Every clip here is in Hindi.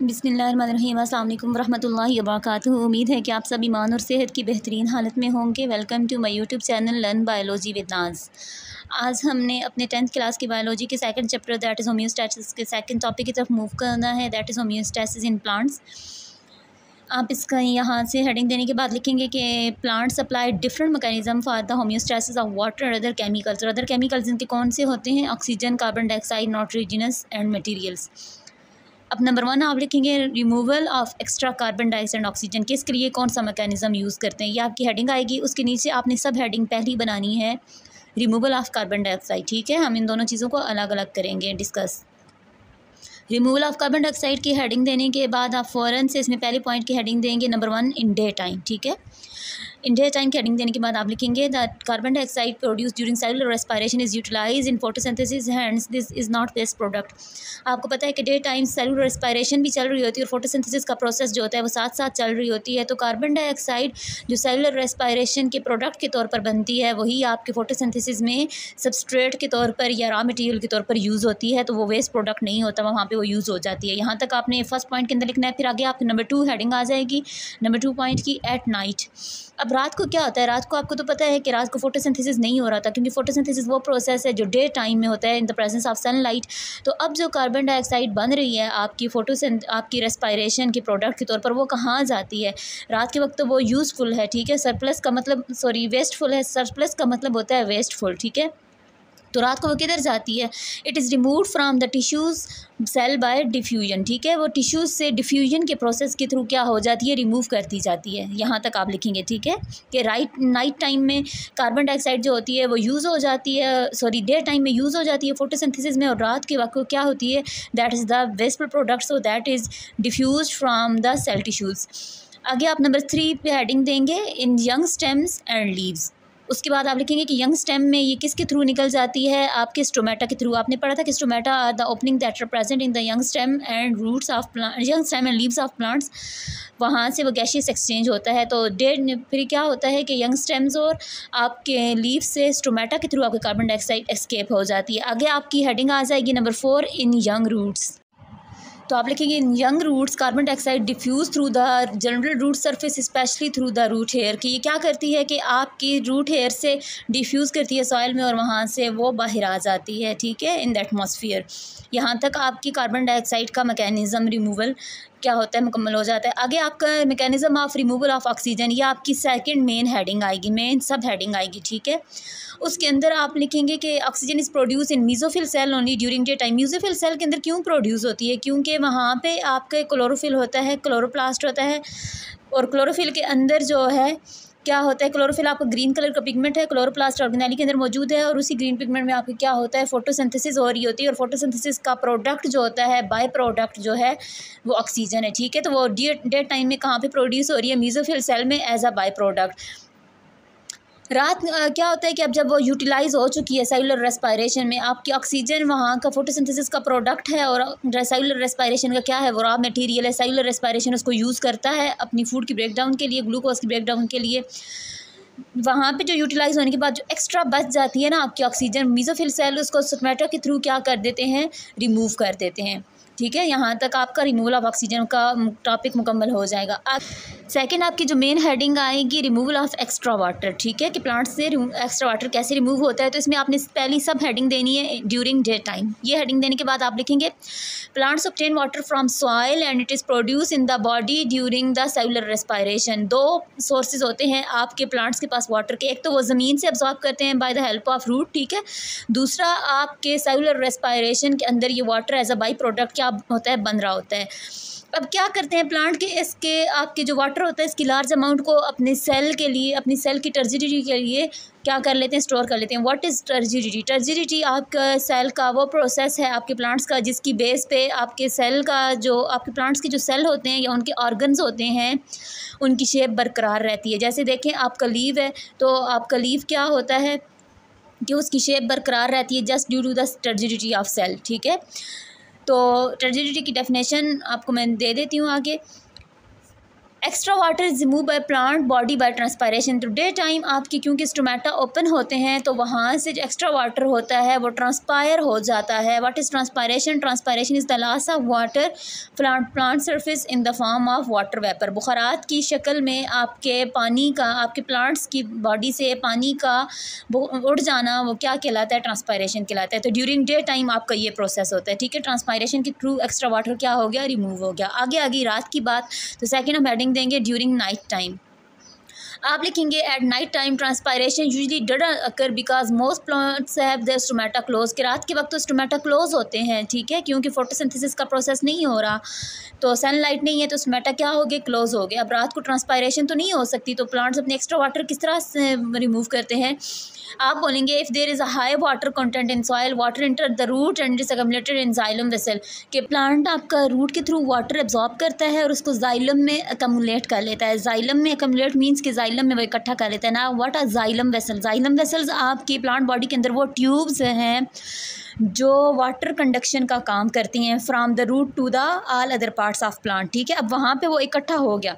बिस्मिल्लाहिर्रहमानिर्रहीम अस्सलाम वालेकुम रहमतुल्लाहि व बरकातुहू। उम्मीद है कि आप सब ईमान और सेहत की बेहतरीन हालत में होंगे। Welcome to my YouTube channel learn biology with Naaz. आज हमने अपने 10th क्लास की बायोलॉजी के second chapter that is homeostasis के सेकंड टॉपिक की तरफ मूव करना है, that is homeostasis in plants. आप इसका यहाँ से हेडिंग देने के बाद लिखेंगे कि plants supply different mechanism for the homeostasis of water और अदर केमिकल्स। और अदर केमिकल्स इनके कौन से होते हैं? Oxygen, carbon dioxide, nitrogenous and materials. अब नंबर 1 आप लिखेंगे removal of extra carbon dioxide oxygen के इसके लिए कौन सा मैकेनिज्म यूज़ करते हैं, ये आपकी हेडिंग आएगी। उसके नीचे आपने सब हेडिंग पहली बनानी है रिमूवल ऑफ कार्बन डाइऑक्साइड। ठीक है, हम इन दोनों चीज़ों को अलग अलग करेंगे discuss. Removal of carbon dioxide की हेडिंग देने के बाद आप फ़ौरन से इसमें पहले पॉइंट की हेडिंग देंगे नंबर 1 इन डे टाइम। ठीक है, इन डे टाइम की हेडिंग देने के बाद आप लिखेंगे that carbon dioxide produce during cellular respiration is utilise in photosynthesis hence this is not waste product. आपको पता है कि डे टाइम सेलुलर रेस्पिरेशन भी चल रही होती है और फोटोसिंथेसिस का प्रोसेस जो होता है वो साथ साथ चल रही होती है। तो कार्बन डाइऑक्साइड जो सेलुलर रेस्पिरेशन के प्रोडक्ट के तौर पर बनती है वही आपके फोटोसिंथेसिस में सबस्ट्रेट के तौर पर या रॉ मटेरियल के तौर पर यूज़ होती है, तो वो वेस्ट प्रोडक्ट नहीं होता, वहाँ पे वो यूज़ हो जाती है। यहाँ तक आपने फर्स्ट पॉइंट के अंदर लिखना है। फिर आगे आपकी नंबर 2 हेडिंग आ जाएगी, नंबर 2 पॉइंट की एट नाइट। अब रात को क्या होता है? रात को आपको तो पता है कि रात को फोटोसिंथेसिस नहीं हो रहा था, क्योंकि फोटोसिंथेसिस वो प्रोसेस है जो डे टाइम में होता है in the presence of sunlight. तो अब जो कार्बन डाइऑक्साइड बन रही है आपकी आपकी रेस्पिरेशन के प्रोडक्ट के तौर पर, वो कहाँ जाती है? रात के वक्त तो वो यूज़फुल है। ठीक है, सरप्लस का मतलब वेस्टफुल है। सरप्लस का मतलब होता है वेस्टफुल। ठीक है, तो रात को वो किधर जाती है? It is removed from the tissues cell by diffusion. ठीक है, वो टिश्यूज़ से डिफ्यूजन के प्रोसेस के थ्रू क्या हो जाती है? रिमूव कर दी जाती है। यहाँ तक आप लिखेंगे। ठीक है, कि नाइट टाइम में कार्बन डाइऑक्साइड जो होती है वो यूज़ हो जाती है, डे टाइम में यूज़ हो जाती है फोटोसिंथेसिस में, और रात के वक्त क्या होती है? That is the wasteful product, so that is diffuse from the cell tissues. आगे आप नंबर 3 पे हेडिंग देंगे in young stems and leaves. उसके बाद आप लिखेंगे कि यंग स्टेम में ये किसके थ्रू निकल जाती है? आपके स्टोमेटा के थ्रू। आपने पढ़ा था कि stomata are the opening that are present in the young stem and roots of plant, young stem and leaves of plants. वहाँ से वो गैशियस एक्सचेंज होता है। तो फिर क्या होता है कि यंग स्टेम्स और आपके लीव से स्टोमेटा के थ्रू आपके कार्बन डाइऑक्साइड एस्केप हो जाती है। आगे आपकी हेडिंग आ जाएगी नंबर 4 इन यंग रूट्स। तो आप लिखेंगे in young roots carbon dioxide diffuse through the general root surface specially through the root hair. कि ये क्या करती है कि आपकी रूट हेयर से डिफ्यूज़ करती है सॉइल में और वहाँ से वो बाहर आ जाती है। ठीक है, इन द एटमॉस्फेयर। यहाँ तक आपकी कार्बन डाइऑक्साइड का मैकेनिज़्म रिमूवल क्या होता है, मुकम्मल हो जाता है। आगे आपका mechanism of removal of oxygen, ये आपकी सेकंड मेन हेडिंग आएगी, मेन सब हेडिंग आएगी। ठीक है, उसके अंदर आप लिखेंगे कि oxygen is produce in mesophyll cell only during day time. Mesophyll cell के अंदर क्यों प्रोड्यूस होती है? क्योंकि वहाँ पे आपका क्लोरोफिल होता है, क्लोरोप्लास्ट होता है, और क्लोरोफिल के अंदर जो है क्या होता है? क्लोरोफिल आपका ग्रीन कलर का पिगमेंट है, क्लोरोप्लास्ट ऑर्गेनेली के अंदर मौजूद है, और उसी ग्रीन पिगमेंट में आपके क्या होता है? फोटोसिंथेसिस हो रही होती है, और फोटोसिंथेसिस का प्रोडक्ट जो होता है, बाय प्रोडक्ट जो है वो ऑक्सीजन है। ठीक है, तो वो डे टाइम में कहाँ पे प्रोड्यूस हो रही है? मीज़ोफिल सेल में एज अ बाय प्रोडक्ट। रात क्या होता है कि अब जब वो यूटिलाइज़ हो चुकी है सेलुलर रेस्पिरेशन में, आपकी ऑक्सीजन वहाँ का फोटोसिंथेसिस का प्रोडक्ट है, और सेलुलर रेस्पिरेशन का क्या है? वो रॉ मटेरियल है। सेलुलर रेस्पिरेशन उसको यूज़ करता है अपनी फूड की ब्रेकडाउन के लिए, ग्लूकोज की ब्रेकडाउन के लिए। वहाँ पे जो यूटिलाइज़ होने के बाद जो एक्स्ट्रा बच जाती है ना आपकी ऑक्सीजन, मीज़ोफिल सेल उसको स्टोमेटा के थ्रू क्या कर देते हैं? रिमूव कर देते हैं। ठीक है, यहाँ तक आपका रिमूवल ऑफ ऑक्सीजन का टॉपिक मुकम्मल हो जाएगा। अब सेकंड आपकी जो मेन हेडिंग आएगी रिमूवल ऑफ एक्स्ट्रा वाटर। ठीक है, कि प्लांट से एक्स्ट्रा वाटर कैसे रिमूव होता है, तो इसमें आपने पहली सब हेडिंग देनी है ड्यूरिंग डे टाइम। ये हेडिंग देने के बाद आप लिखेंगे plants obtain water from soil and it is produce in the body during the cellular respiration. 2 sources होते हैं आपके प्लांट्स के पास वाटर के। एक तो वो ज़मीन से अब्जॉर्ब करते हैं by the help of root. ठीक है, दूसरा आपके सेलुलर रेस्पिरेशन के अंदर ये water as a by product क्या होता है? बन रहा होता है। अब क्या करते हैं प्लांट के, इसके आपके जो वाटर होता है इसकी लार्ज अमाउंट को अपने सेल के लिए, अपनी सेल की टर्जिडिटी के लिए क्या कर लेते हैं? स्टोर कर लेते हैं। What is turgidity? टर्जिडिटी आपका सेल का वो प्रोसेस है आपके प्लांट्स का जिसकी बेस पे आपके सेल का जो आपके प्लांट्स के जो सेल होते हैं या उनके ऑर्गन्स होते हैं उनकी शेप बरकरार रहती है। जैसे देखें आपका लीव है, तो आपका लीव क्या होता है कि उसकी शेप बरकरार रहती है just due to the turgidity of cell. ठीक है, तो टर्जिडिटी की डेफिनेशन आपको मैं दे देती हूँ आगे। Extra water is remove by plant body by transpiration. तो डे टाइम आपकी क्योंकि स्टोमेटा ओपन होते हैं तो वहाँ से जो एक्स्ट्रा वाटर होता है वो ट्रांसपायर हो जाता है। What is transpiration? Transpiration is the loss of water plant surface in the form of water vapour. बुखारात की शक्ल में आपके पानी का, आपके प्लांट्स की बॉडी से पानी का उड़ जाना, वो क्या कहलाता है? ट्रांसपायरेशन कहलाता है। तो ड्यूरिंग डे टाइम आपका ये प्रोसेस होता है, ठीक है। ट्रांसपायरेशन के थ्रू एक्स्ट्रा वाटर क्या हो गया? रिमूव हो गया। आगे आगे रात की बात, तो सेकेंड हम हेडिंग देंगे ड्यूरिंग नाइट टाइम। आप लिखेंगे at night time transpiration usually doesn't occur because most plants have their stomata close. कि रात के वक्त तो स्टोमेटा क्लोज होते हैं, ठीक है, क्योंकि फोटोसिंथेसिस का प्रोसेस नहीं हो रहा, तो सनलाइट नहीं है, तो स्टोमेटा क्या हो गए? क्लोज हो गए। अब रात को ट्रांसपायरेशन तो नहीं हो सकती, तो प्लांट्स अपने एक्स्ट्रा वाटर किस तरह से रिमूव करते हैं? आप बोलेंगे if there is a high water content in soil water enter the root and is accumulated in xylem vessel. कि प्लांट आपका रूट के थ्रू वाटर एब्जॉर्ब करता है और उसको जाइलम में अकमुलेट कर लेता है। जाइलम में अकमुलेट मीन्स कि जाइलम में वो इकट्ठा कर लेता है ना। What are xylem vessel? Xylem vessels आपकी प्लांट बॉडी के अंदर वो ट्यूब्स हैं जो वाटर कंडक्शन का काम करती हैं from the root to the all other parts of plant, ठीक है। अब वहाँ पे वो इकट्ठा हो गया,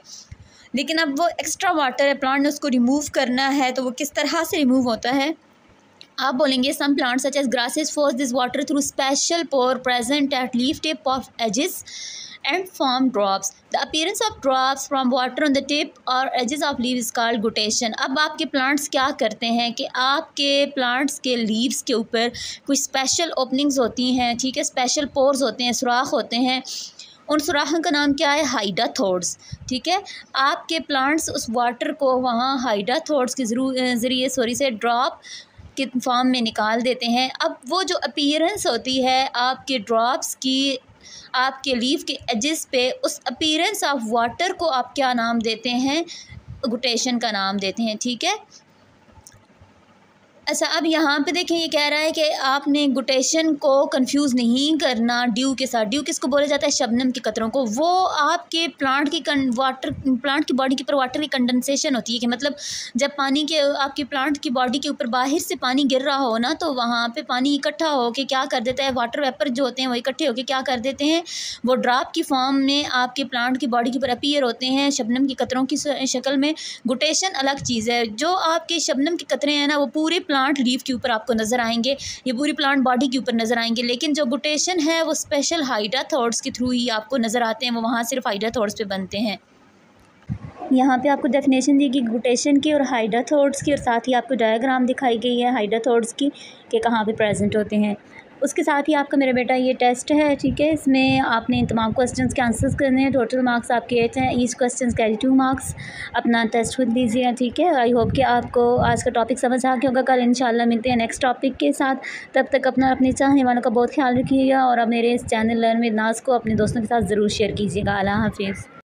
लेकिन अब वो एक्स्ट्रा वाटर है, प्लांट ने उसको रिमूव करना है, तो वो किस तरह से रिमूव होता है? आप बोलेंगे some plants such as grasses force this water through special pore present at leaf tip of edges and form drops. The appearance of drops from water on the tip or edges of leaves is called guttation. अब आपके प्लांट्स क्या करते हैं कि आपके प्लांट्स के लीव्स के ऊपर कुछ स्पेशल ओपनिंग्स होती हैं, ठीक है, स्पेशल पोर्स होते हैं, सुराख होते हैं। उन सुराखों का नाम क्या है? हाइडाथोड्स, ठीक है। आपके प्लांट्स उस वाटर को वहाँ हाइडाथोड्स के ज़रिए से ड्रॉप के फॉर्म में निकाल देते हैं। अब वो जो अपीयरेंस होती है आपके ड्रॉप्स की आपके लीफ के एजेस पे, उस अपीयरेंस ऑफ वाटर को आप क्या नाम देते हैं? गुटेशन का नाम देते हैं, ठीक है। अच्छा, अब यहाँ पे देखें, ये कह रहा है कि आपने गुटेशन को कंफ्यूज नहीं करना ड्यू के साथ। ड्यू किसको बोला जाता है? शबनम के कतरों को। वो आपके प्लांट की प्लांट की बॉडी के ऊपर वाटर की कंडेंसेशन होती है, कि मतलब जब पानी के आपकी प्लांट की बॉडी के ऊपर बाहर से पानी गिर रहा हो ना, तो वहाँ पे पानी इकट्ठा हो के क्या कर देता है? वाटर वेपर जो होते हैं वो इकट्ठे होकर क्या कर देते हैं? वो ड्रॉप की फॉर्म में आपके प्लांट की बॉडी के ऊपर अपीयर होते हैं शबनम की कतरों की शक्ल में। गुटेशन अलग चीज़ है। जो आपके शबनम के कतरे हैं ना, वो पूरे प्लांट लीफ के ऊपर आपको नज़र आएंगे, ये पूरी प्लांट बॉडी के ऊपर नज़र आएंगे, लेकिन जो गुटेशन है वो स्पेशल हाइडाथोड्स के थ्रू ही आपको नज़र आते हैं, वो वहाँ सिर्फ हाइडाथोड्स पे बनते हैं। यहाँ पे आपको डेफिनेशन दी गई गुटेशन की और हाइडाथोड्स की, और साथ ही आपको डायग्राम दिखाई गई है हाइडाथोड्स की कि कहाँ पे प्रेजेंट होते हैं। उसके साथ ही आपका मेरा बेटा ये टेस्ट है, ठीक है, इसमें आपने इन तमाम क्वेश्चंस के आंसर्स करने हैं। टोटल मार्क्स आपके 8 हैं, ईच क्वेश्चन कैरी 2 मार्क्स। अपना टेस्ट खुद लीजिए, ठीक है। आई होप कि आपको आज का टॉपिक समझ आ गया होगा। कल इंशाल्लाह मिलते हैं नेक्स्ट टॉपिक के साथ। तब तक अपने चाहने वालों का बहुत ख्याल रखिएगा, और अब मेरे इस चैनल लर्न विद नाज को अपने दोस्तों के साथ ज़रूर शेयर कीजिएगा। अल्लाह हाफिज़।